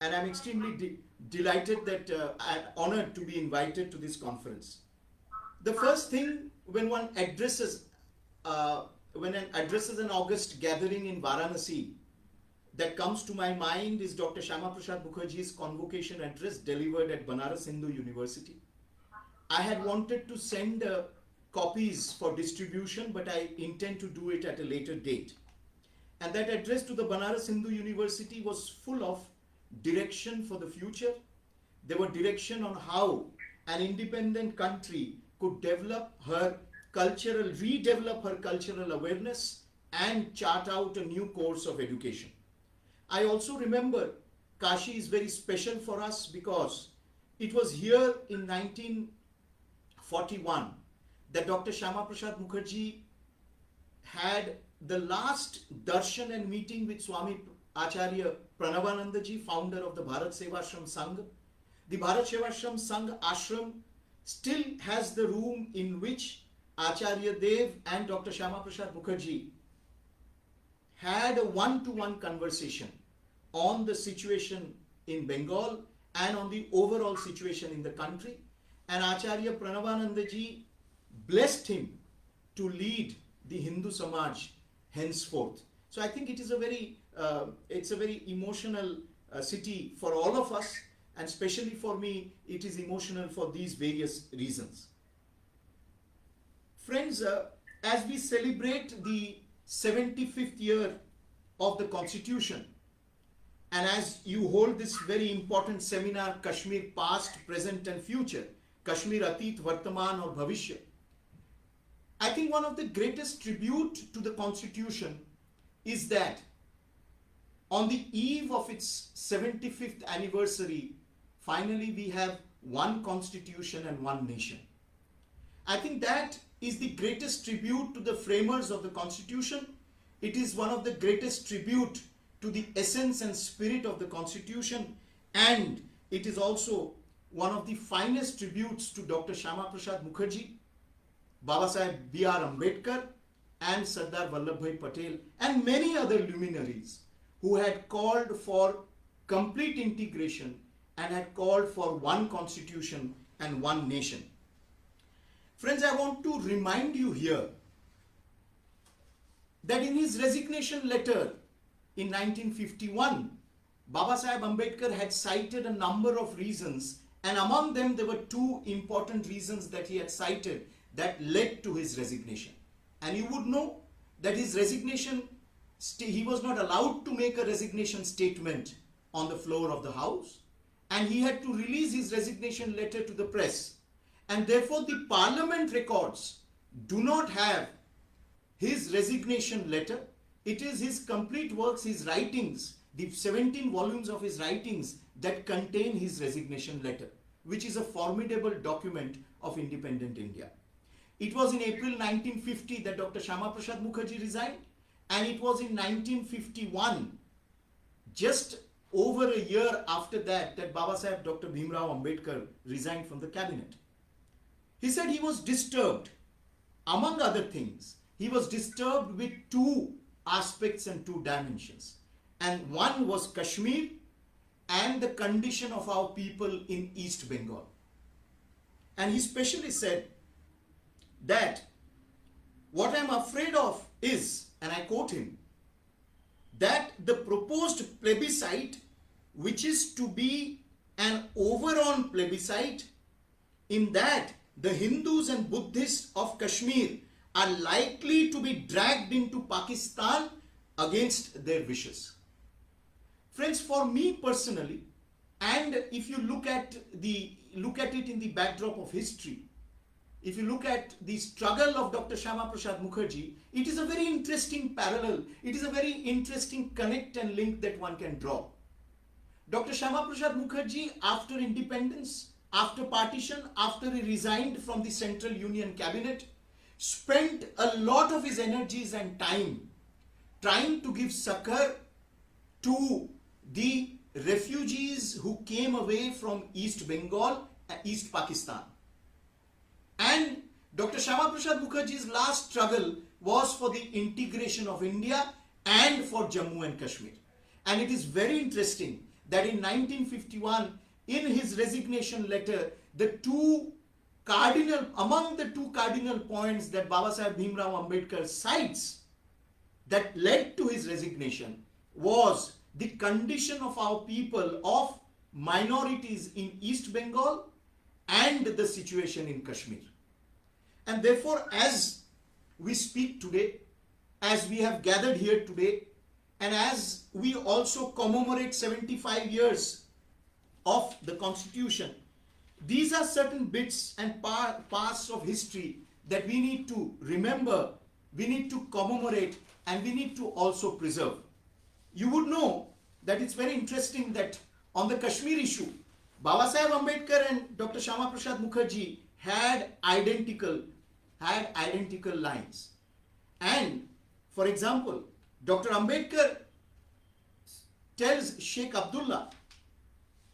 and I'm extremely delighted that I'm honored to be invited to this conference. The first thing when one addresses an August gathering in Varanasi that comes to my mind is Dr. Shyama Prasad Mukherjee's convocation address delivered at Banaras Hindu University. I had wanted to send copies for distribution, but I intend to do it at a later date. And that address to the Banaras Hindu University was full of direction for the future. There were direction on how an independent country could redevelop her cultural awareness and chart out a new course of education. I also remember Kashi is very special for us because it was here in 1941 that Dr. Shyama Prasad Mukherjee had the last darshan and meeting with Swami Acharya Pranavanandaji, founder of the Bharat Sevashram Sangh. The Bharat Sevashram Sangh ashram still has the room in which Acharya Dev and Dr. Shyama Prasad Mukherjee had a one-to-one conversation on the situation in Bengal and on the overall situation in the country. And Acharya Pranavanandaji blessed him to lead the Hindu Samaj henceforth. So I think it is it's a very emotional city for all of us, and especially for me, it is emotional for these various reasons. Friends, as we celebrate the 75th year of the Constitution, and as you hold this very important seminar, Kashmir Past, Present and Future, Kashmir Atit, Vartaman or Bhavishya, I think one of the greatest tribute to the Constitution is that on the eve of its 75th anniversary, finally we have one Constitution and one nation. I think that is the greatest tribute to the framers of the Constitution. It is one of the greatest tribute to the essence and spirit of the Constitution, and it is also one of the finest tributes to Dr. Shyama Prasad Mukherjee, Babasaheb B.R. Ambedkar and Sardar Vallabhbhai Patel and many other luminaries who had called for complete integration and had called for one constitution and one nation. Friends, I want to remind you here that in his resignation letter in 1951, Babasaheb Ambedkar had cited a number of reasons, and among them there were two important reasons that he had cited that led to his resignation. And you would know that his resignation, he was not allowed to make a resignation statement on the floor of the House, and he had to release his resignation letter to the press. And therefore the Parliament records do not have his resignation letter. It is his complete works, his writings, the 17 volumes of his writings that contain his resignation letter, which is a formidable document of independent India. It was in April 1950 that Dr. Shyama Prasad Mukherjee resigned, and it was in 1951, just over a year after that, that Babasaheb Dr. Bhimrao Ambedkar resigned from the cabinet. He said he was disturbed. Among other things, he was disturbed with two aspects and two dimensions. And one was Kashmir and the condition of our people in East Bengal. And he specially said that what I'm afraid of is, and I quote him, that the proposed plebiscite, which is to be an overall plebiscite, in that the Hindus and Buddhists of Kashmir are likely to be dragged into Pakistan against their wishes. Friends, for me personally, and if you look at it in the backdrop of history, if you look at the struggle of Dr. Shyama Prasad Mukherjee, it is a very interesting parallel. It is a very interesting connect and link that one can draw. Dr. Shyama Prasad Mukherjee, after independence, after partition, after he resigned from the Central Union Cabinet, spent a lot of his energies and time trying to give succor to the refugees who came away from East Bengal and East Pakistan. And Dr. Shyama Prasad Mukherjee's last struggle was for the integration of India and for Jammu and Kashmir. And it is very interesting that in 1951, in his resignation letter, among the two cardinal points that Babasaheb Bhimrao Ambedkar cites that led to his resignation was the condition of our people, of minorities in East Bengal, and the situation in Kashmir. And therefore, as we speak today, as we have gathered here today, and as we also commemorate 75 years of the Constitution, these are certain bits and parts of history that we need to remember, we need to commemorate, and we need to also preserve. You would know that it's very interesting that on the Kashmir issue, Babasaheb Ambedkar and Dr. Shyama Prasad Mukherjee had identical lines. And for example, Dr. Ambedkar tells Sheikh Abdullah,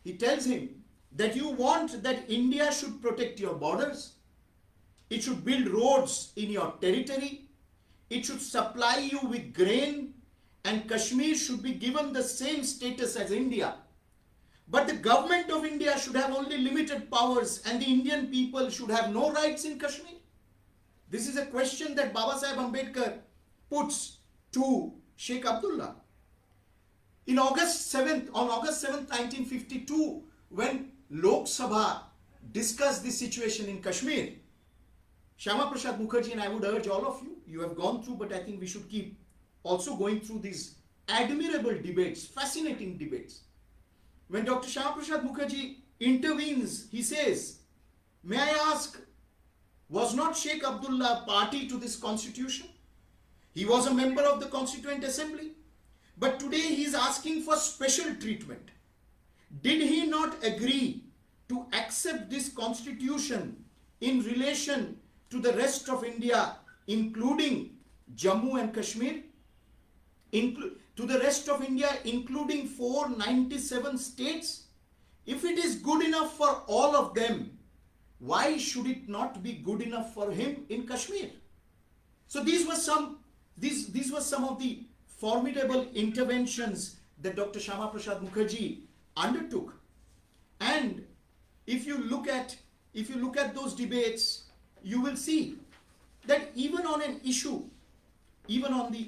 he tells him that you want that India should protect your borders, it should build roads in your territory, it should supply you with grain, and Kashmir should be given the same status as India. But the government of India should have only limited powers and the Indian people should have no rights in Kashmir. This is a question that Babasaheb Ambedkar puts to Sheikh Abdullah. On August 7th, 1952, when Lok Sabha discussed this situation in Kashmir, Shyama Prasad Mukherjee, and I would urge all of you, you have gone through, but I think we should keep also going through these admirable debates, fascinating debates. When Dr. Shyama Prasad Mukherjee intervenes, he says, may I ask, was not Sheikh Abdullah party to this constitution? He was a member of the Constituent Assembly, but today he is asking for special treatment. Did he not agree to accept this constitution in relation to the rest of India, including Jammu and Kashmir? To the rest of India, including 497 states? If it is good enough for all of them, why should it not be good enough for him in Kashmir? So these were some of the formidable interventions that Dr. Shyama Prasad Mukherjee undertook. And if you look at those debates, you will see that even on the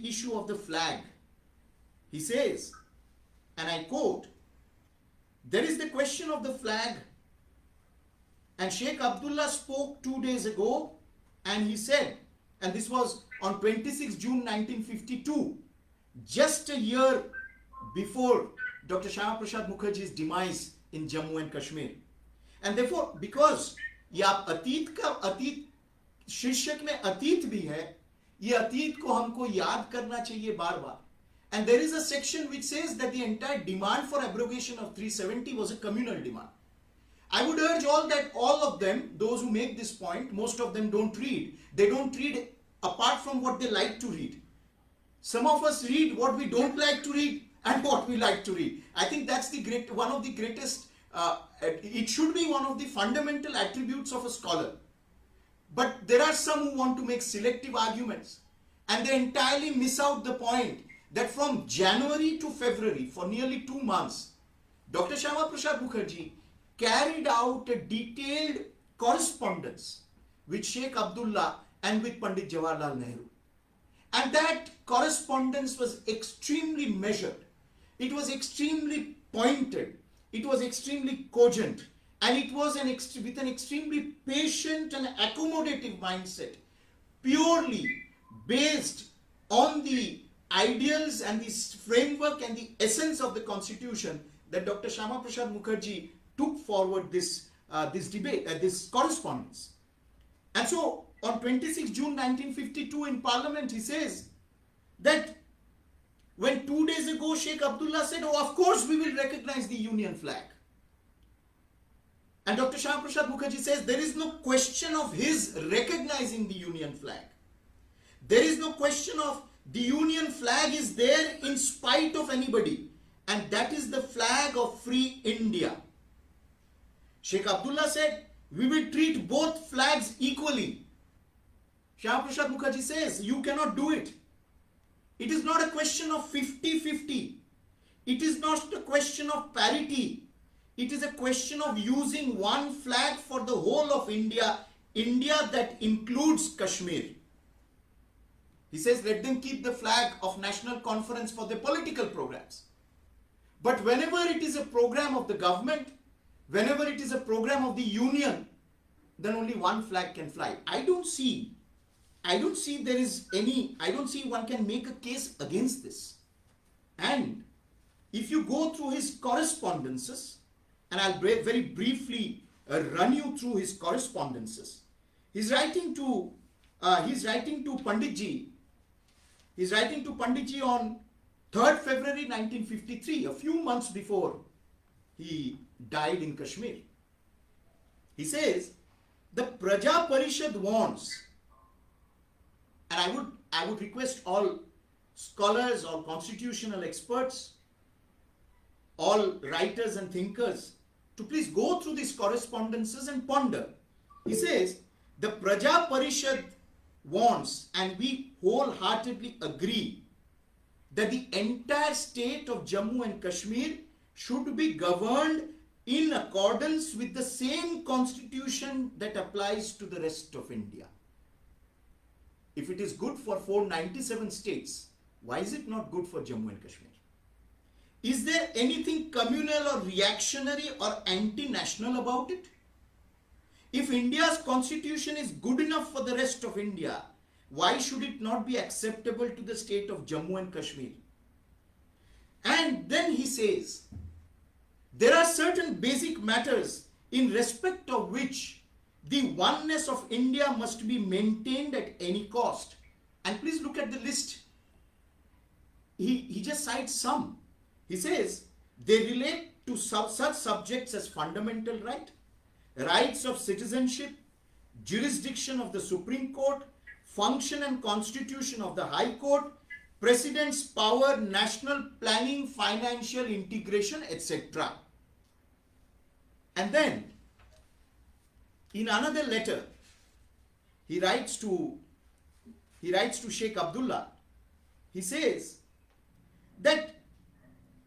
issue of the flag, he says, and I quote, there is the question of the flag, and Sheikh Abdullah spoke 2 days ago, and he said, and this was on 26 June 1952, just a year before Dr. Shyama Prasad Mukherjee's demise in Jammu and Kashmir. And therefore, because ये आप अतीत शीर्षक में अतीत भी है, ये अतीत को हमको याद करना चाहिए बार बार. And there is a section which says that the entire demand for abrogation of 370 was a communal demand. I would urge all of them, those who make this point, most of them don't read. They don't read apart from what they like to read. Some of us read what we don't like to read and what we like to read. I think that's one of the greatest, it should be one of the fundamental attributes of a scholar. But there are some who want to make selective arguments, and they entirely miss out the point that from January to February, for nearly 2 months, Dr. Shyama Prasad Mukherjee carried out a detailed correspondence with Sheikh Abdullah and with Pandit Jawaharlal Nehru. And that correspondence was extremely measured. It was extremely pointed. It was extremely cogent. And it was with an extremely patient and accommodative mindset, purely based on the ideals and the framework and the essence of the constitution, that Dr. Shyama Prasad Mukherjee took forward this correspondence. And so on 26 June 1952 in Parliament, he says that when 2 days ago Sheikh Abdullah said, oh, of course we will recognize the Union flag. And Dr. Shyama Prasad Mukherjee says there is no question of his recognizing the Union flag. There is no question of the Union flag is there in spite of anybody. And that is the flag of free India. Sheikh Abdullah said, we will treat both flags equally. Shyama Prasad Mukherjee says, you cannot do it. It is not a question of 50-50. It is not a question of parity. It is a question of using one flag for the whole of India, India that includes Kashmir. He says, let them keep the flag of national conference for their political programs. But whenever it is a program of the government, whenever it is a program of the union, then only one flag can fly. I don't see one can make a case against this. And if you go through his correspondences, and I'll very briefly run you through his correspondences. He's writing to Panditji. He's writing to Panditji on 3rd February 1953, a few months before he died in Kashmir. He says, the Praja Parishad wants, and I would request all scholars, all constitutional experts, all writers and thinkers to please go through these correspondences and ponder. He says, the Praja Parishad wants, and we wholeheartedly agree, that the entire state of Jammu and Kashmir should be governed in accordance with the same constitution that applies to the rest of India. If it is good for 497 states, why is it not good for Jammu and Kashmir? Is there anything communal or reactionary or anti-national about it? If India's constitution is good enough for the rest of India, why should it not be acceptable to the state of Jammu and Kashmir? And then he says, there are certain basic matters in respect of which the oneness of India must be maintained at any cost. And please look at the list. He just cites some. He says, they relate to such subjects as fundamental rights of citizenship, jurisdiction of the Supreme Court, function and constitution of the High Court, President's power, national planning, financial integration, etc. And then, in another letter, he writes to Sheikh Abdullah. He says that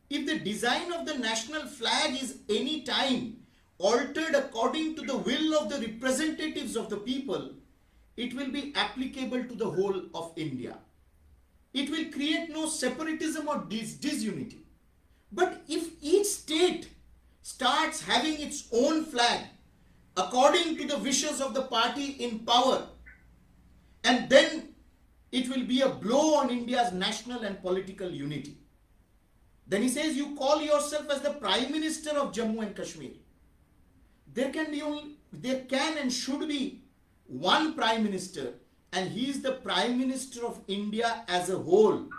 if the design of the national flag is any time altered according to the will of the representatives of the people, it will be applicable to the whole of India. It will create no separatism or disunity. But if each state starts having its own flag according to the wishes of the party in power, and then it will be a blow on India's national and political unity. Then he says, you call yourself as the Prime Minister of Jammu and Kashmir. There can and should be one Prime Minister, and he is the Prime Minister of India as a whole.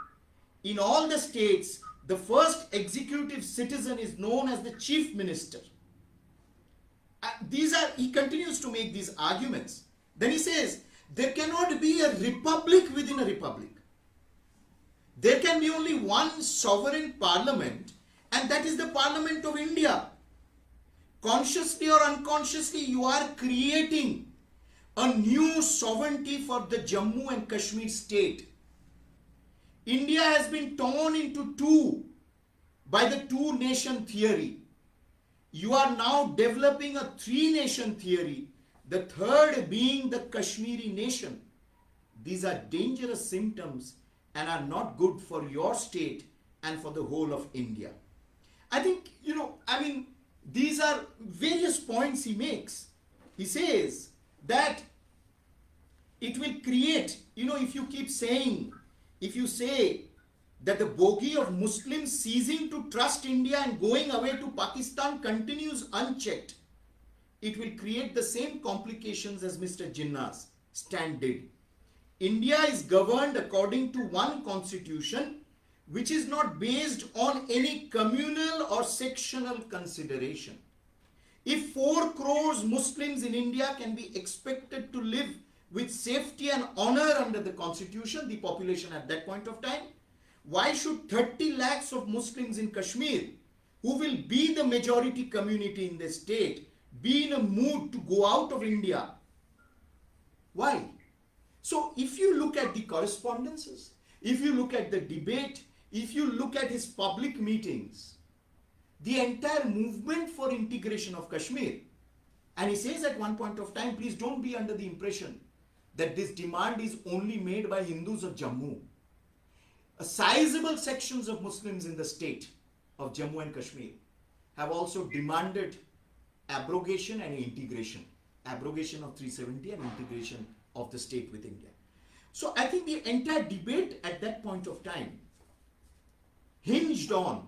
In all the states, the first executive citizen is known as the Chief Minister. He continues to make these arguments. Then he says, there cannot be a republic within a republic. There can be only one sovereign parliament, and that is the Parliament of India. Consciously or unconsciously, you are creating a new sovereignty for the Jammu and Kashmir state. India has been torn into two by the two-nation theory. You are now developing a three-nation theory, the third being the Kashmiri nation. These are dangerous symptoms and are not good for your state and for the whole of India. I think, these are various points he makes. He says that it will create, if you say that the bogey of Muslims ceasing to trust India and going away to Pakistan continues unchecked, it will create the same complications as Mr. Jinnah's stand did. India is governed according to one constitution which is not based on any communal or sectional consideration. If 4 crores Muslims in India can be expected to live with safety and honor under the constitution, the population at that point of time, why should 30 lakhs of Muslims in Kashmir, who will be the majority community in the state, be in a mood to go out of India? Why? So if you look at the correspondences, if you look at the debate, if you look at his public meetings, the entire movement for integration of Kashmir, and he says at one point of time, please don't be under the impression that this demand is only made by Hindus of Jammu. A sizable sections of Muslims in the state of Jammu and Kashmir have also demanded abrogation and integration. Abrogation of 370 and integration of the state with India. So I think the entire debate at that point of time hinged on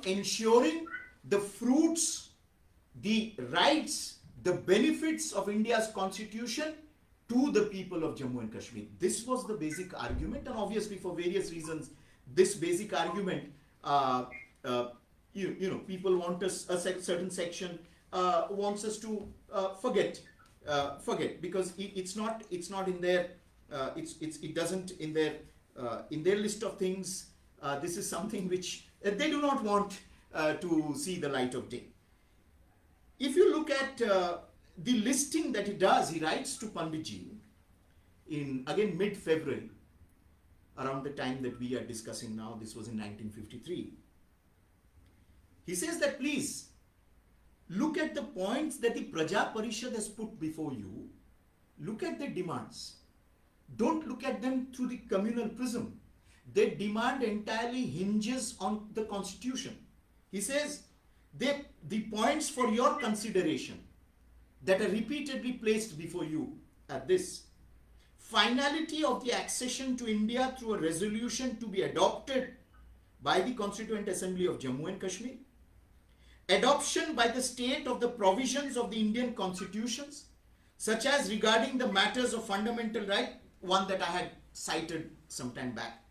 ensuring the fruits, the rights, the benefits of India's constitution to the people of Jammu and Kashmir. This was the basic argument, and obviously for various reasons, this basic argument, people want us, a certain section wants us to forget because it's not in their, it doesn't in their list of things. This is something which they do not want to see the light of day. If you look at the listing that he does, he writes to Panditji in, again, mid-February, around the time that we are discussing now. This was in 1953. He says that please look at the points that the Praja Parishad has put before you. Look at their demands. Don't look at them through the communal prism. Their demand entirely hinges on the constitution. He says the points for your consideration that are repeatedly placed before you are this: finality of the accession to India through a resolution to be adopted by the Constituent Assembly of Jammu and Kashmir, adoption by the state of the provisions of the Indian constitutions, such as regarding the matters of fundamental right, one that I had cited some time back,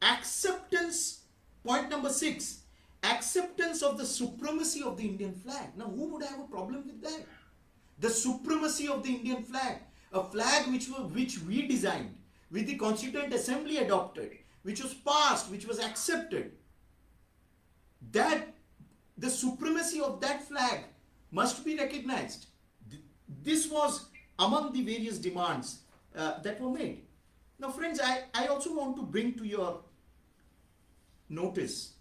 acceptance, point number 6, acceptance of the supremacy of the Indian flag. Now, who would have a problem with that? The supremacy of the Indian flag, a flag which we designed, with the Constituent Assembly adopted, which was passed, which was accepted, that the supremacy of that flag must be recognized. This was among the various demands that were made. Now, friends, I also want to bring to your notice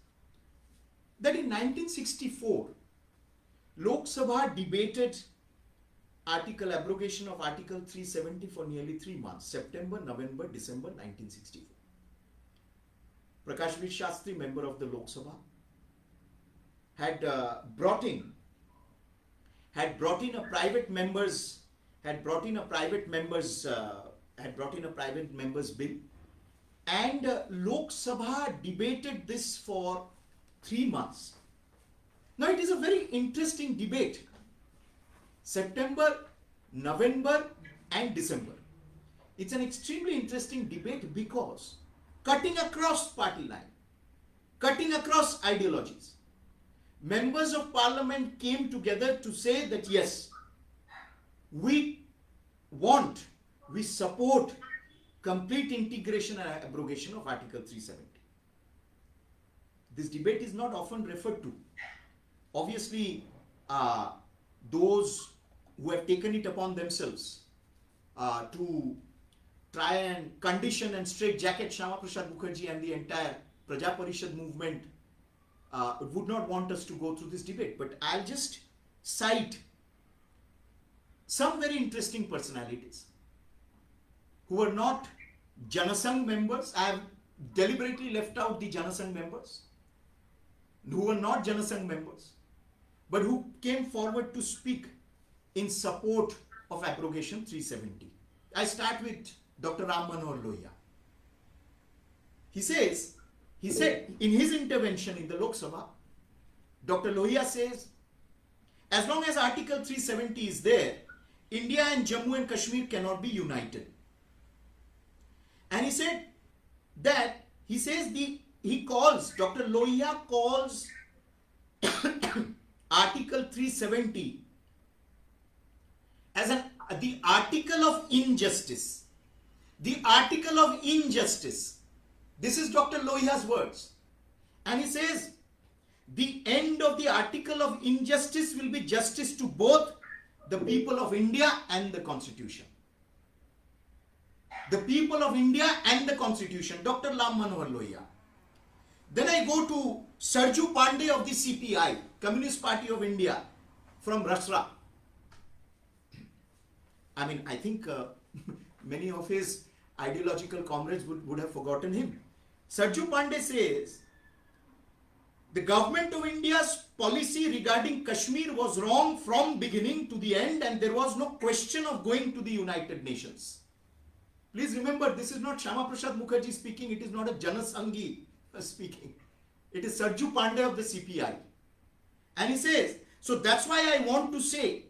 that in 1964, Lok Sabha debated abrogation of Article 370 for nearly 3 months, September, November, December 1964. Prakashvir Shastri, member of the Lok Sabha, had brought in a private members bill, and Lok Sabha debated this for 3 months. Now, it is a very interesting debate. September, November and December. It's an extremely interesting debate because cutting across party line, cutting across ideologies, members of parliament came together to say that yes, we support complete integration and abrogation of Article 370. This debate is not often referred to. Obviously, those who have taken it upon themselves to try and condition and straitjacket Shyama Prasad Mukherjee and the entire Praja Parishad movement would not want us to go through this debate. But I'll just cite some very interesting personalities who were not Janasangh members. I have deliberately left out the Janasangh members, who were not Janasangh members, but who came forward to speak in support of abrogation 370. I start with Dr. Ram Manohar Lohia. He said in his intervention in the Lok Sabha, Dr. Lohia says, as long as Article 370 is there, India and Jammu and Kashmir cannot be united. And he said that, Dr. Lohia calls Article 370 as the article of injustice. The article of injustice. This is Dr. Lohia's words. And he says, the end of the article of injustice will be justice to both the people of India and the Constitution. the people of India and the constitution, Dr. Ram Manohar Lohia. Then I go to Sarju Pandey of the CPI, Communist Party of India, from Rasra. I mean, I think many of his ideological comrades would have forgotten him. Sarju Pandey says, the government of India's policy regarding Kashmir was wrong from beginning to the end, and there was no question of going to the United Nations. Please remember, this is not Shyama Prasad Mukherjee speaking, it is not a Janasanghi speaking. It is Sarju Pandey of the CPI. And he says, so that's why I want to say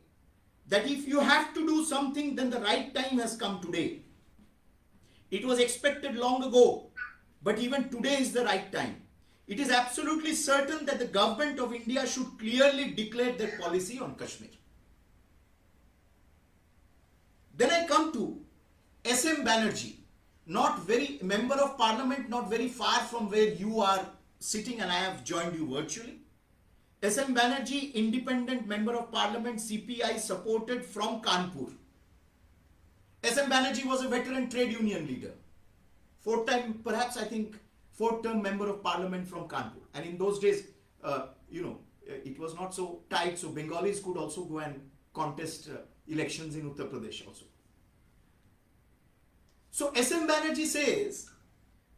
that if you have to do something, then the right time has come today. It was expected long ago, but even today is the right time. It is absolutely certain that the government of India should clearly declare their policy on Kashmir. Then I come to S.M. Banerjee, member of parliament, not very far from where you are sitting, and I have joined you virtually. S.M. Banerjee, independent member of parliament, CPI, supported from Kanpur. S.M. Banerjee was a veteran trade union leader. Fourth-term member of parliament from Kanpur. And in those days, it was not so tight, so Bengalis could also go and contest elections in Uttar Pradesh also. So S.M. Banerjee says,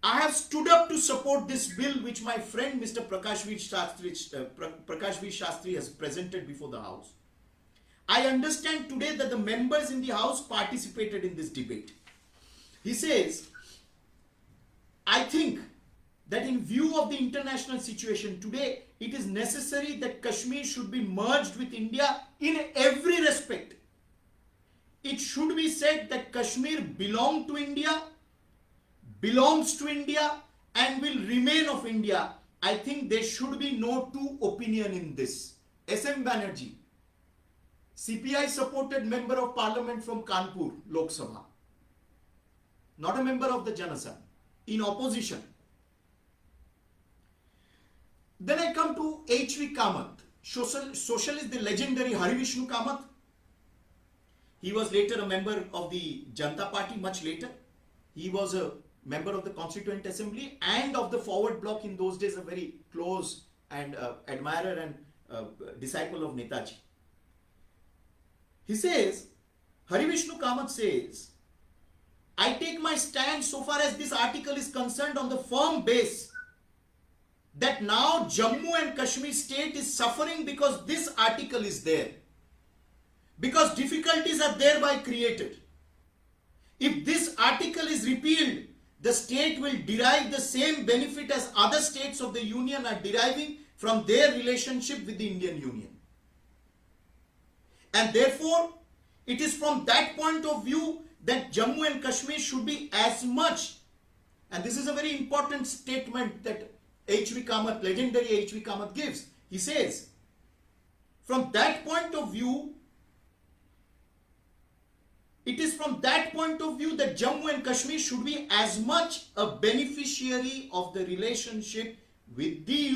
I have stood up to support this bill which my friend Mr. Prakash V. Shastri has presented before the House. I understand today that the members in the House participated in this debate. He says, I think that in view of the international situation today, it is necessary that Kashmir should be merged with India in every respect. It should be said that Kashmir belongs to India, and will remain of India. I think there should be no two opinion in this. S.M. Banerjee, CPI supported member of parliament from Kanpur, Lok Sabha. Not a member of the Janasangh, in opposition. Then I come to H.V. Kamath, socialist, the legendary Harivishnu Kamath. He was later a member of the Janata Party, much later. He was a member of the Constituent Assembly and of the Forward Bloc, in those days a very close and admirer and disciple of Netaji. He says, Harivishnu Kamath says, I take my stand so far as this article is concerned on the firm base that now Jammu and Kashmir state is suffering because this article is there. Because difficulties are thereby created. If this article is repealed, the state will derive the same benefit as other states of the Union are deriving from their relationship with the Indian Union. And therefore, it is from that point of view that Jammu and Kashmir should be as much, and this is a very important statement that H.V. Kamath, legendary H.V. Kamath gives. He says, from that point of view, it is from that point of view that Jammu and Kashmir should be as much a beneficiary of the relationship with the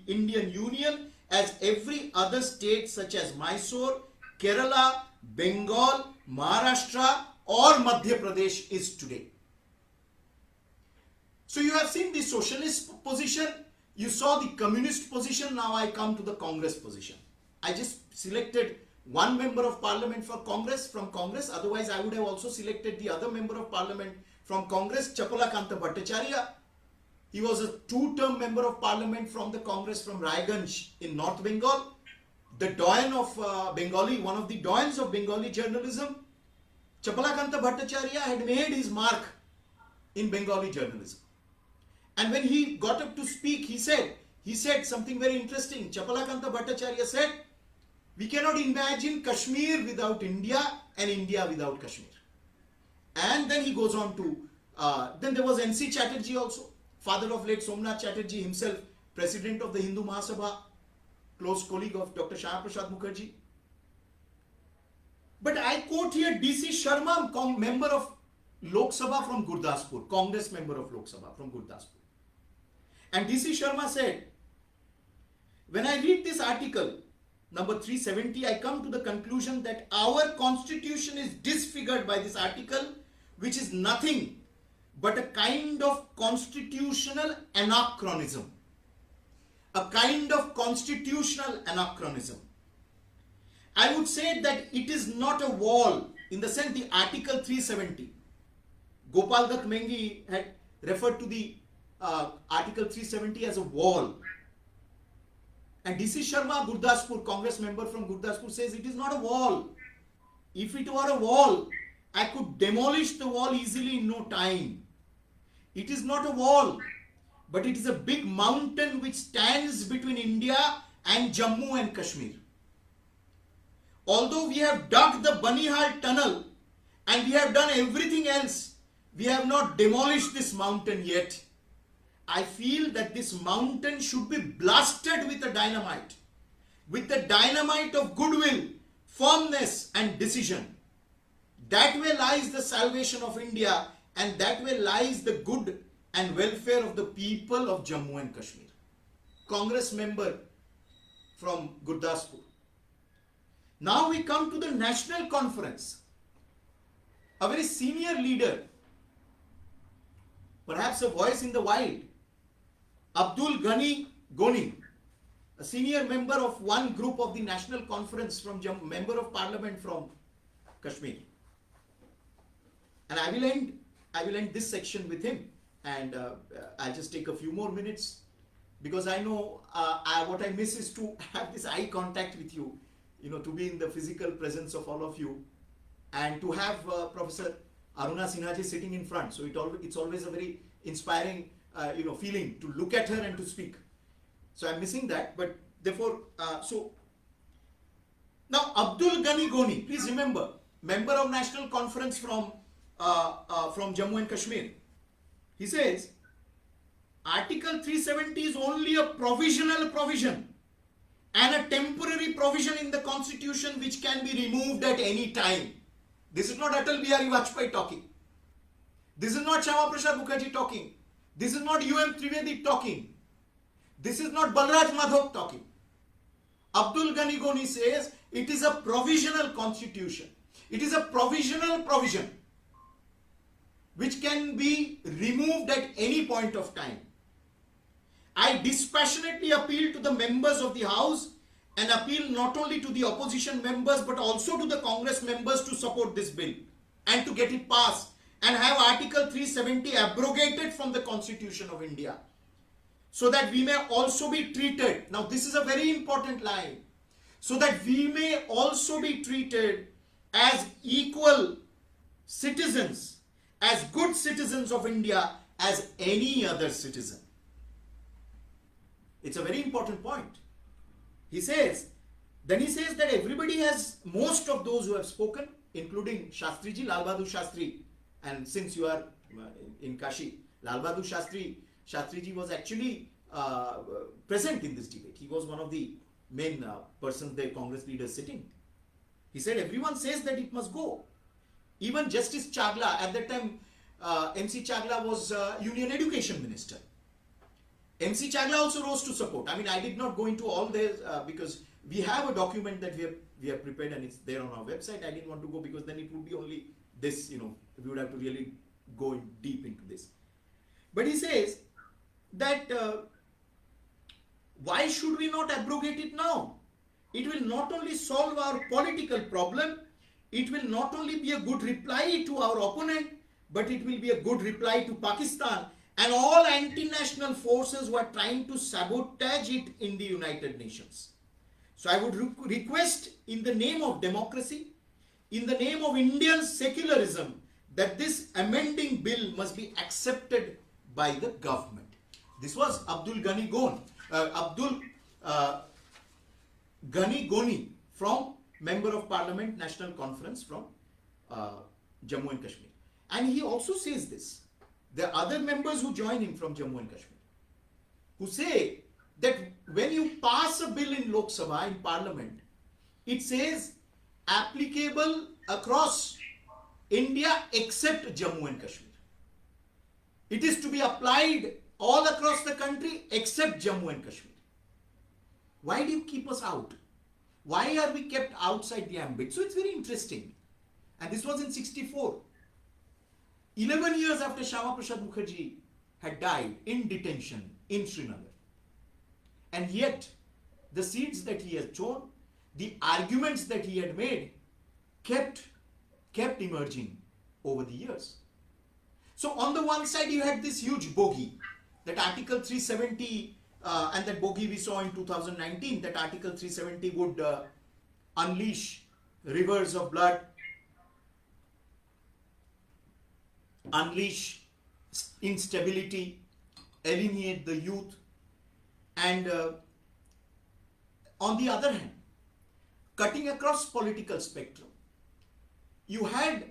Indian Union as every other state such as Mysore, Kerala, Bengal, Maharashtra or Madhya Pradesh is today. So you have seen the socialist position, you saw the communist position, now I come to the Congress position. I just selected one member of parliament from Congress, otherwise I would have also selected the other member of parliament from Congress, Chapalakanta Bhattacharya. He was a two-term member of parliament from the Congress from Raiganj in North Bengal. The doyen of Bengali, one of the doyens of Bengali journalism, Chapalakanta Bhattacharya had made his mark in Bengali journalism. And when he got up to speak, he said something very interesting. Chapalakanta Bhattacharya said, we cannot imagine Kashmir without India and India without Kashmir. And then he goes on to, then there was N.C. Chatterjee also, father of late Somnath Chatterjee himself, president of the Hindu Mahasabha, close colleague of Dr. Shyama Prasad Mukherjee. But I quote here D.C. Sharma, member of Lok Sabha from Gurdaspur, Congress member of Lok Sabha from Gurdaspur. And D.C. Sharma said, when I read this article, number 370, I come to the conclusion that our constitution is disfigured by this article, which is nothing but a kind of constitutional anachronism. A kind of constitutional anachronism. I would say that it is not a wall in the sense the Article 370. Gopal Dutt Mengi had referred to the Article 370 as a wall. And DC Sharma, Gurdaspur, Congress member from Gurdaspur, says it is not a wall. If it were a wall, I could demolish the wall easily in no time. It is not a wall, but it is a big mountain which stands between India and Jammu and Kashmir. Although we have dug the Banihal tunnel and we have done everything else, we have not demolished this mountain yet. I feel that this mountain should be blasted with a dynamite. With the dynamite of goodwill, firmness and decision. That way lies the salvation of India, and that way lies the good and welfare of the people of Jammu and Kashmir. Congress member from Gurdaspur. Now we come to the National Conference. A very senior leader, perhaps a voice in the wild, Abdul Ghani Goni, a senior member of one group of the National Conference from Jammu, member of Parliament from Kashmir. And I will end this section with him, and I'll just take a few more minutes, because I know what I miss is to have this eye contact with you, to be in the physical presence of all of you, and to have Professor Aruna Sinha sitting in front. So it's always a very inspiring feeling to look at her and to speak. So I'm missing that, but therefore, so now Abdul Ghani Goni, please remember, member of National Conference from Jammu and Kashmir. He says, Article 370 is only a provisional provision and a temporary provision in the Constitution which can be removed at any time. This is not Atal Bihari Vajpayee talking. This is not Shyama Prasad Mukherjee talking. This is not U.M. Trivedi talking. This is not Balraj Madhok talking. Abdul Ghani Goni says it is a provisional constitution. It is a provisional provision which can be removed at any point of time. I dispassionately appeal to the members of the House and appeal not only to the opposition members but also to the Congress members to support this bill and to get it passed and have Article 370 abrogated from the Constitution of India, so that we may also be treated, now this is a very important line, so that we may also be treated as equal citizens, as good citizens of India as any other citizen. It's a very important point. He says that everybody has, most of those who have spoken, including Shastriji, Lal Bahadur Shastri, and since you are in Kashi, Lal Bahadur Shastriji was actually present in this debate. He was one of the main persons, the Congress leaders sitting. He said everyone says that it must go. Even Justice Chagla, at that time, MC Chagla was Union Education Minister. MC Chagla also rose to support. I mean, I did not go into all this because we have a document that we have prepared and it's there on our website. I didn't want to go because then it would be only this, we would have to really go in deep into this. But he says that why should we not abrogate it now? It will not only solve our political problem, it will not only be a good reply to our opponent, but it will be a good reply to Pakistan and all anti-national forces who are trying to sabotage it in the United Nations. So I would request, in the name of democracy, in the name of Indian secularism, that this amending bill must be accepted by the government. This was Abdul Ghani Goni from Member of Parliament, National Conference from Jammu and Kashmir. And he also says this. There are other members who join him from Jammu and Kashmir, who say that when you pass a bill in Lok Sabha, in Parliament, it says applicable across India except Jammu and Kashmir. It is to be applied all across the country except Jammu and Kashmir. Why do you keep us out? Why are we kept outside the ambit? So it's very interesting. And this was in 64. 11 years after Shyama Prasad Mukherjee had died in detention in Srinagar. And yet, the seeds that he had sown, the arguments that he had made, kept emerging over the years. So on the one side, you had this huge bogey, that Article 370, and that bogey we saw in 2019, that Article 370 would unleash rivers of blood, unleash instability, alienate the youth. And on the other hand, cutting across political spectrum, you had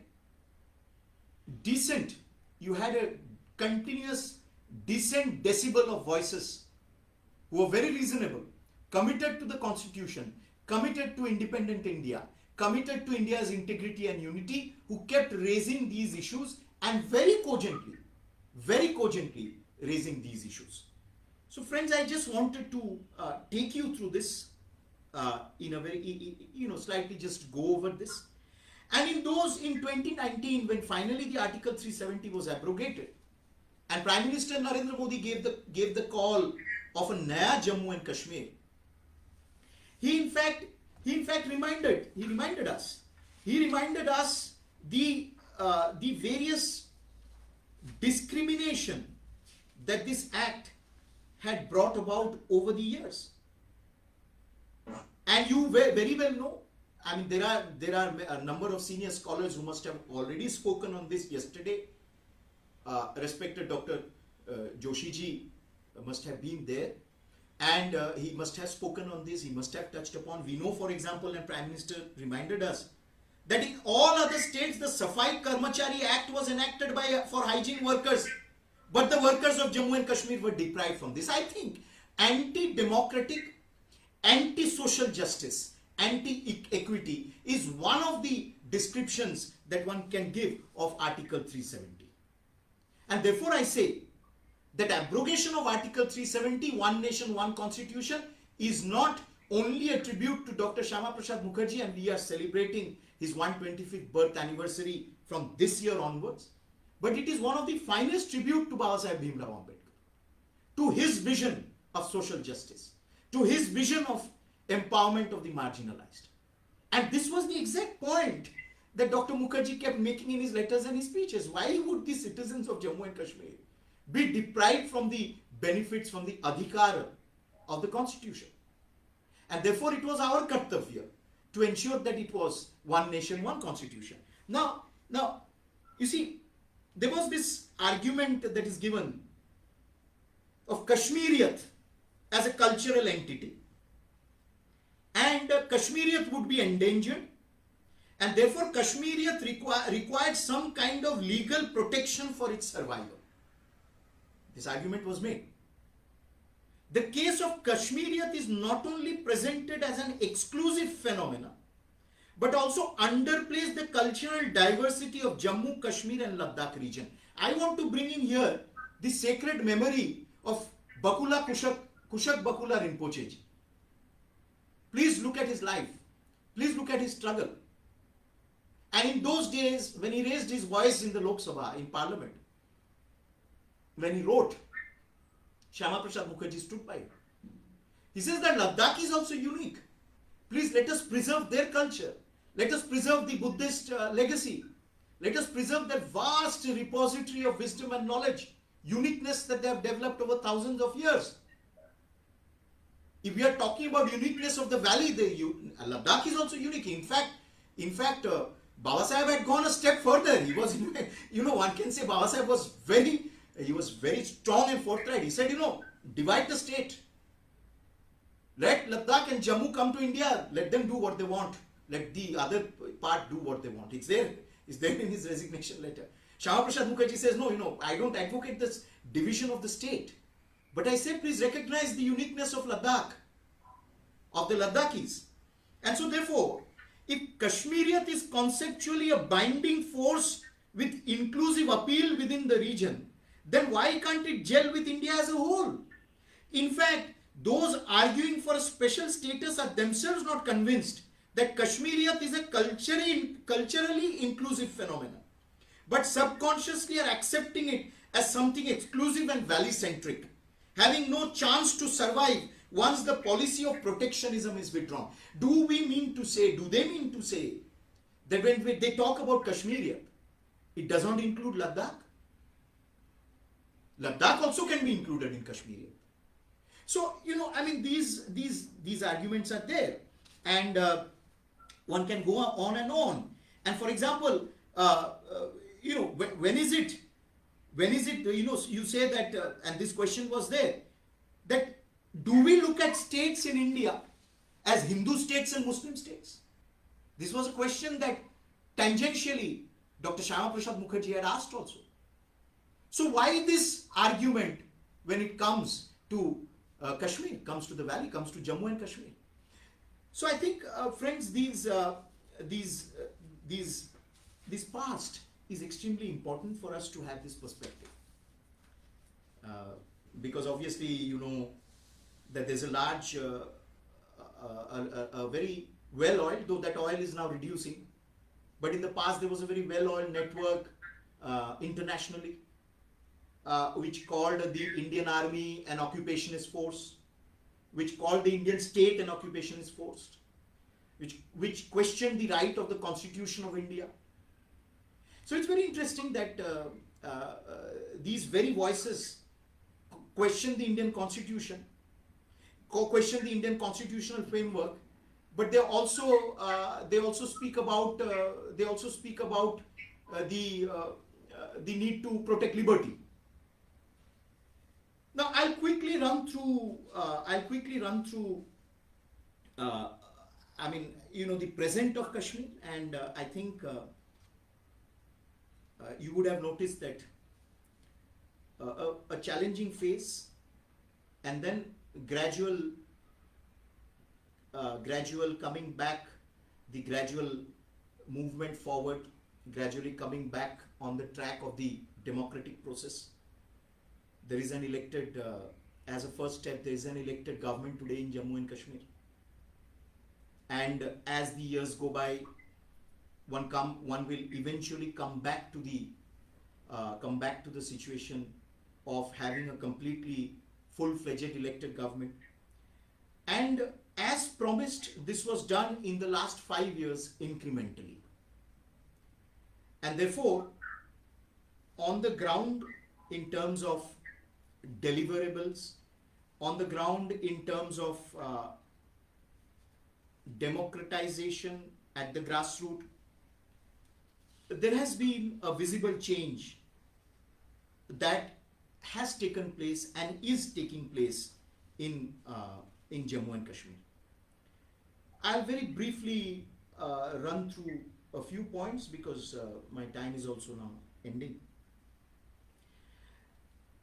a continuous decent decibel of voices who were very reasonable, committed to the constitution, committed to independent India, committed to India's integrity and unity, who kept raising these issues and very cogently raising these issues. So friends, I just wanted to take you through this in a very, slightly just go over this. And in 2019, when finally the Article 370 was abrogated, and Prime Minister Narendra Modi gave the call of a Naya Jammu and Kashmir, he in fact reminded us the various discrimination that this act had brought about over the years. And you very well know, I mean, there are a number of senior scholars who must have already spoken on this yesterday. Respected Dr. Joshi ji must have been there, and he must have spoken on this. He must have touched upon. We know, for example, and Prime Minister reminded us that in all other states, the Safai Karmachari Act was enacted for hygiene workers, but the workers of Jammu and Kashmir were deprived from this. I think anti-democratic, anti-social justice, anti-equity is one of the descriptions that one can give of Article 370. And therefore I say that abrogation of Article 370, One Nation, One Constitution, is not only a tribute to Dr. Shyama Prasad Mukherjee, and we are celebrating his 125th birth anniversary from this year onwards, but it is one of the finest tribute to Babasaheb Bhimrao Ambedkar, to his vision of social justice, to his vision of empowerment of the marginalized. And this was the exact point that Dr. Mukherjee kept making in his letters and his speeches. Why would the citizens of Jammu and Kashmir be deprived from the benefits, from the adhikar of the constitution? And therefore it was our kartavya to ensure that it was one nation, one constitution. Now, you see, there was this argument that is given of Kashmiriyat as a cultural entity. And Kashmiriyat would be endangered, and therefore Kashmiriyat required some kind of legal protection for its survival. This argument was made. The case of Kashmiriyat is not only presented as an exclusive phenomenon, but also underplays the cultural diversity of Jammu, Kashmir and Ladakh region. I want to bring in here the sacred memory of Kushak Bakula Rinpoche ji. Please look at his life. Please look at his struggle. And in those days, when he raised his voice in the Lok Sabha, in Parliament, when he wrote, Shyama Prasad Mukherjee stood by it. He says that Ladakh is also unique. Please let us preserve their culture. Let us preserve the Buddhist legacy. Let us preserve that vast repository of wisdom and knowledge, uniqueness that they have developed over thousands of years. If we are talking about uniqueness of the valley, Ladakh is also unique. In fact, Babasaheb had gone a step further. He was, one can say Babasaheb was very strong and forthright. He said, divide the state. Let Ladakh and Jammu come to India. Let them do what they want. Let the other part do what they want. It's there in his resignation letter. Shyama Prasad Mukherjee says, no, I don't advocate this division of the state. But I say, please recognize the uniqueness of Ladakh, of the Ladakhis. And so therefore, if Kashmiriyat is conceptually a binding force with inclusive appeal within the region, then why can't it gel with India as a whole? In fact, those arguing for a special status are themselves not convinced that Kashmiriyat is a culturally inclusive phenomenon. but subconsciously are accepting it as something exclusive and valley-centric, having no chance to survive once the policy of protectionism is withdrawn. Do they mean to say that when they talk about Kashmir, it does not include Ladakh? Ladakh also can be included in Kashmir. So, I mean, these arguments are there, and one can go on and on. And for example, when is it, you say that, and this question was there, that do we look at states in India as Hindu states and Muslim states? This was a question that tangentially Dr. Shyama Prasad Mukherjee had asked also. So why this argument when it comes to Kashmir, comes to the valley, comes to Jammu and Kashmir? So I think, friends, this past is extremely important for us to have this perspective, because obviously you know that there's a large, a very well-oiled, though that oil is now reducing, but in the past there was a very well-oiled network internationally, which called the Indian Army an occupationist force, which called the Indian state an occupationist force, which questioned the right of the Constitution of India. So it's very interesting that these very voices question the Indian Constitution, question the Indian constitutional framework, but they also speak about the need to protect liberty. Now I'll quickly run through the present of Kashmir, and I think you would have noticed that a challenging phase, and then gradual coming back, the gradual movement forward, gradually coming back on the track of the democratic process. There is an elected, as a first step, there is an elected government today in Jammu and Kashmir. And as the years go by, one will eventually come back to the situation of having a completely full-fledged elected government. And as promised, this was done in the last 5 years incrementally. And therefore, on the ground in terms of deliverables, on the ground in terms of democratization at the grassroots, there has been a visible change that has taken place and is taking place in Jammu and Kashmir. I'll very briefly run through a few points because my time is also now ending.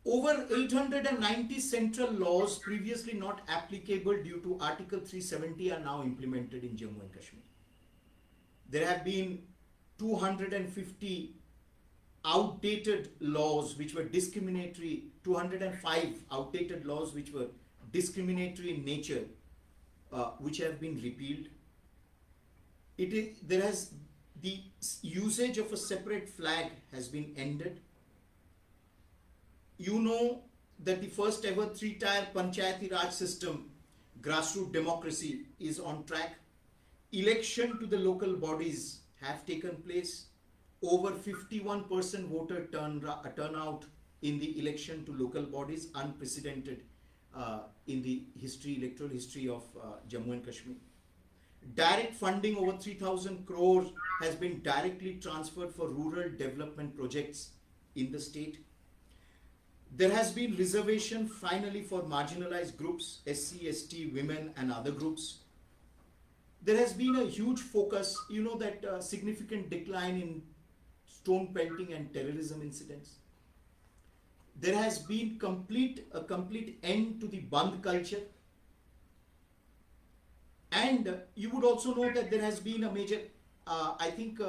Over 890 central laws previously not applicable due to Article 370 are now implemented in Jammu and Kashmir. There have been 250 outdated laws which were discriminatory, 205 outdated laws which were discriminatory in nature, which have been repealed. The usage of a separate flag has been ended. You know that the first ever 3-tier Panchayati Raj system, grassroots democracy, is on track. Election to the local bodies have taken place. Over 51% voter turnout in the election to local bodies, unprecedented in the electoral history of Jammu and Kashmir. Direct funding over 3,000 crores has been directly transferred for rural development projects in the state. There has been reservation finally for marginalized groups, SC, ST, women and other groups. There has been a huge focus, you know, that significant decline in stone pelting and terrorism incidents. There has been a complete end to the Bandh culture. And you would also know that there has been a major, I think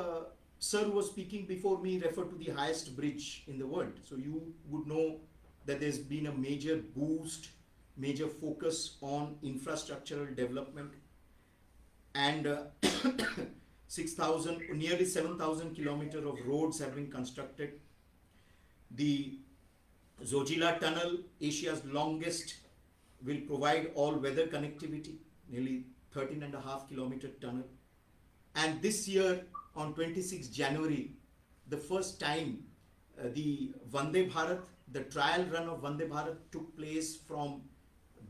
Sir who was speaking before me referred to the highest bridge in the world. So you would know that there's been a major boost, major focus on infrastructural development. And 6,000, nearly 7,000 kilometers of roads have been constructed. The Zojila Tunnel, Asia's longest, will provide all-weather connectivity, nearly 13.5-kilometer tunnel. And this year, on 26 January, the first time the Vande Bharat, the trial run of Vande Bharat took place from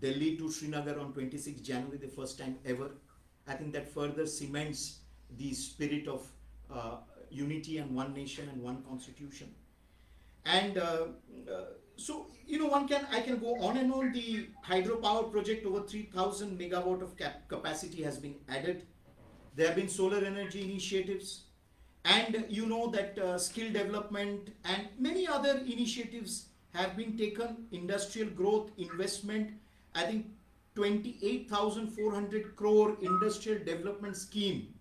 Delhi to Srinagar on 26 January, the first time ever. I think that further cements the spirit of unity and one nation and one constitution. And so, you know, I can go on and on. The hydropower project, over 3,000 megawatt of capacity has been added. There have been solar energy initiatives. And you know that skill development and many other initiatives have been taken. Industrial growth, investment, I think 28,400 crore industrial development scheme.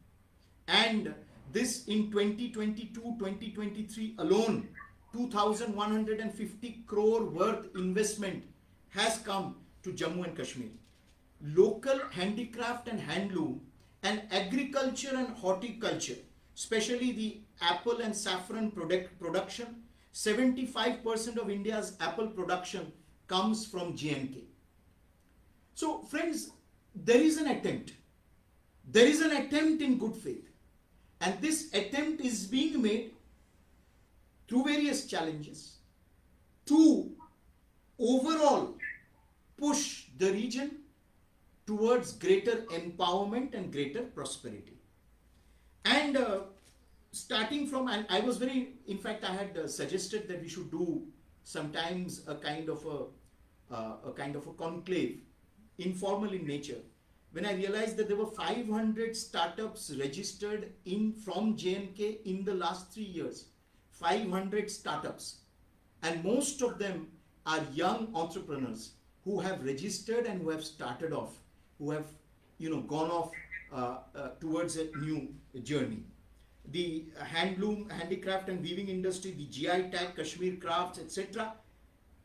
And this in 2022-2023 alone, 2,150 crore worth investment has come to Jammu and Kashmir. Local handicraft and handloom and agriculture and horticulture, especially the apple and saffron production, 75% of India's apple production comes from J&K. So friends, there is an attempt. There is an attempt in good faith. And this attempt is being made through various challenges to overall push the region towards greater empowerment and greater prosperity. And starting from, and I was very, in fact, I had suggested that we should do sometimes a kind of a conclave, informal in nature. When I realized that there were 500 startups registered from J&K in the last 3 years, 500 startups, and most of them are young entrepreneurs who have registered and who have started off, who have, you know, gone off towards a new journey. The handloom, handicraft and weaving industry, the GI tag, Kashmir crafts, etc.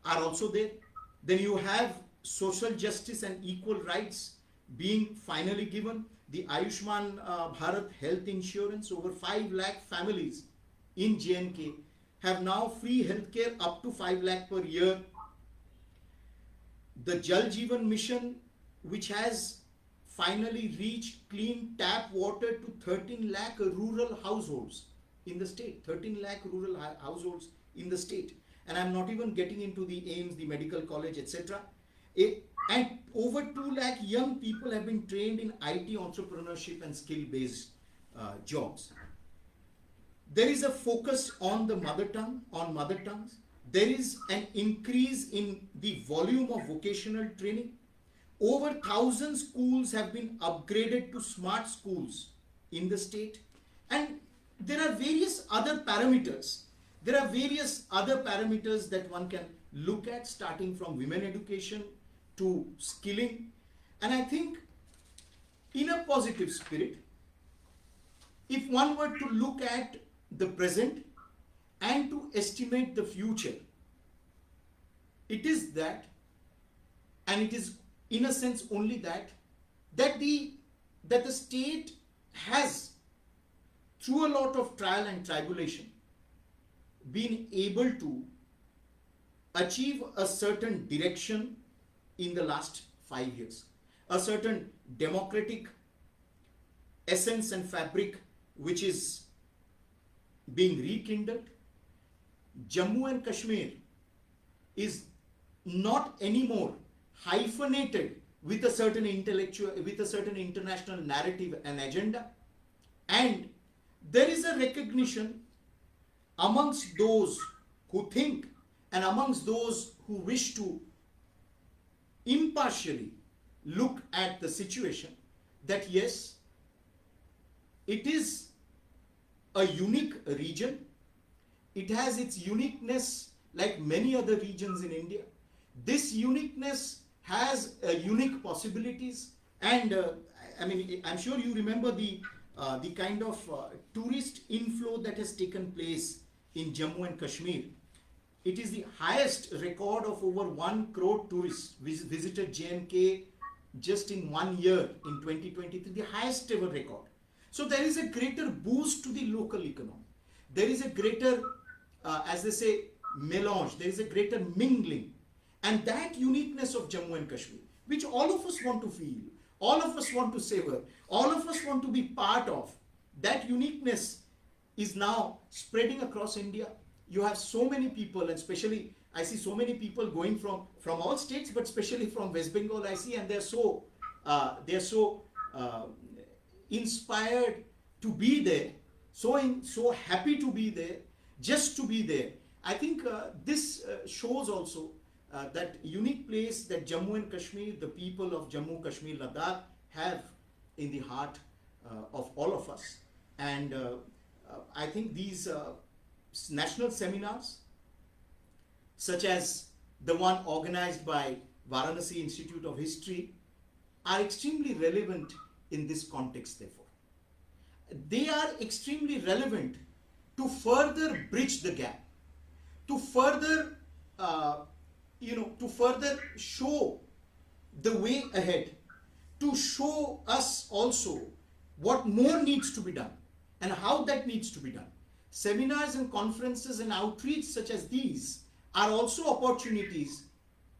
are also there. Then you have social justice and equal rights being finally given. The Ayushman Bharat health insurance, over 5 lakh families in J&K have now free healthcare up to 5 lakh per year. The Jal Jeevan mission, which has finally reached clean tap water to 13 lakh rural households in the state. 13 lakh rural households in the state. And I'm not even getting into the AIIMS, the medical college, etc. And over 2 lakh young people have been trained in IT entrepreneurship and skill-based jobs. There is a focus on the mother tongue, on mother tongues. There is an increase in the volume of vocational training. Over 1,000 schools have been upgraded to smart schools in the state. And there are various other parameters. There are various other parameters that one can look at, starting from women education to skilling. And I think in a positive spirit, if one were to look at the present and to estimate the future, it is that, and it is in a sense only that the state has, through a lot of trial and tribulation, been able to achieve a certain direction in the last 5 years, a certain democratic essence and fabric which is being rekindled. Jammu and Kashmir is not anymore hyphenated with a certain international narrative and agenda, and there is a recognition amongst those who think and amongst those who wish to impartially look at the situation that yes, it is a unique region. It has its uniqueness like many other regions in India. This uniqueness has unique possibilities, and I mean, I'm sure you remember the kind of tourist inflow that has taken place in Jammu and Kashmir. It is the highest record of over 1 crore tourists visited J&K just in 1 year in 2023, the highest ever record. So there is a greater boost to the local economy. There is a greater, as they say, melange. There is a greater mingling. And that uniqueness of Jammu and Kashmir, which all of us want to feel, all of us want to savor, all of us want to be part of, that uniqueness is now spreading across India. You have so many people, and especially I see so many people going from all states, but especially from West Bengal I see, and they're so inspired to be there, so happy to be there, just to be there. I think this shows also that unique place that Jammu and Kashmir, the people of Jammu, Kashmir, Ladakh have in the heart of all of us. And I think these national seminars, such as the one organized by Varanasi Institute of History, are extremely relevant in this context, therefore. They are extremely relevant to further bridge the gap, to further, to further show the way ahead, to show us also what more needs to be done and how that needs to be done. Seminars and conferences and outreach such as these are also opportunities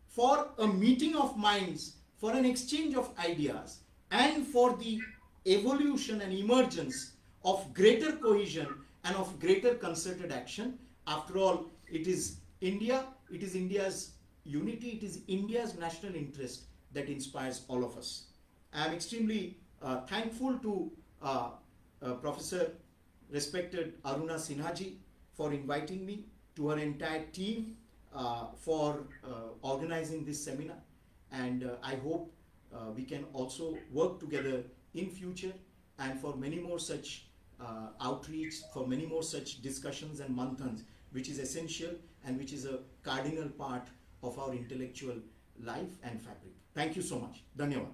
for a meeting of minds, for an exchange of ideas, and for the evolution and emergence of greater cohesion and of greater concerted action. After all, it is India, it is India's unity, it is India's national interest that inspires all of us. I am extremely thankful to Professor respected Aruna Sinhaji for inviting me, to her entire team for organizing this seminar, and I hope we can also work together in future and for many more such outreach, for many more such discussions and manthans, which is essential and which is a cardinal part of our intellectual life and fabric. Thank you so much. Dhanyavad.